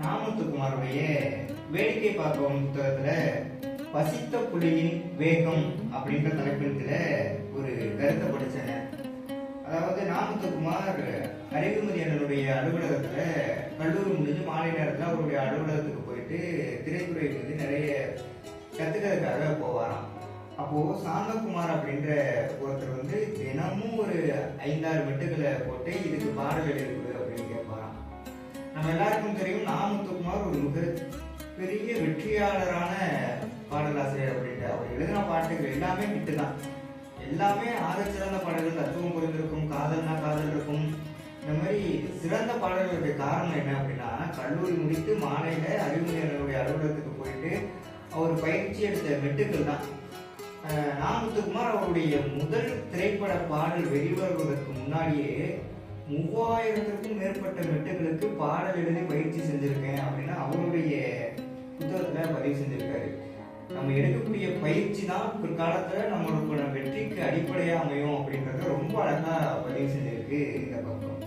நாமத்துக்குமாருடைய வேடிக்கை பார்க்கவும் புத்தகத்துல பசித்த புலியின் வேகம் அப்படின்ற தலைப்பிடத்துல ஒரு கருத்தை படிச்சேங்க. அதாவது நாமத்துக்குமார் அறிவுமதி அண்ணனுடைய அலுவலகத்துல கல்லூரி முடிஞ்சு மாலை நேரத்துல அவருடைய அலுவலகத்துக்கு போயிட்டு திரைத்துறை பத்தி நிறைய கத்துக்கிறதுக்காக போவாராம். அப்போ சாந்தகுமார் அப்படின்ற ஒருத்தர் தினமும் ஒரு 5-6 மெட்டுகளை போட்டு இதுக்கு பாடல் எழுது அப்படின்னு கேட்பாராம். நம்ம எல்லாருக்கும் தெரியும் நாமத்துக்குமார் ஒரு மிக பெரிய வெற்றியாளரான பாடலாசிரியர் அப்படின்ட்டு. அவர் எழுதின பாட்டுகள் எல்லாமே ஹிட்டு தான். எல்லாமே ஆகச்சிறந்த பாடல்கள், தத்துவம் புரிந்திருக்கும், காதல்னா காதல் இருக்கும். இந்த மாதிரி சிறந்த பாடல்களுக்கு காரணம் என்ன அப்படின்னா, கல்லூரி முடித்து மாலையில அறிவுமதி அண்ணனுடைய அலுவலகத்துக்கு போயிட்டு அவர் பயிற்சி எடுத்த மெட்டுக்கள் தான். நாமத்துக்குமார் அவருடைய முதல் திரைப்பட பாடல் வெளிவருவதற்கு முன்னாடியே 3000க்கும் மேற்பட்ட மெட்டுகளுக்கு பாடல் எழுதி பயிற்சி செஞ்சிருக்கேன் அப்படின்னு அவருடைய புத்தகத்துல பதிவு செஞ்சிருக்காரு. நம்ம எடுக்கக்கூடிய பயிற்சி தான் பிற்காலத்துல நம்மளுக்கு வெற்றிக்கு அடிப்படையா அமையும் அப்படின்றத ரொம்ப அழகா பதிவு செஞ்சிருக்கு இந்த பக்கம்.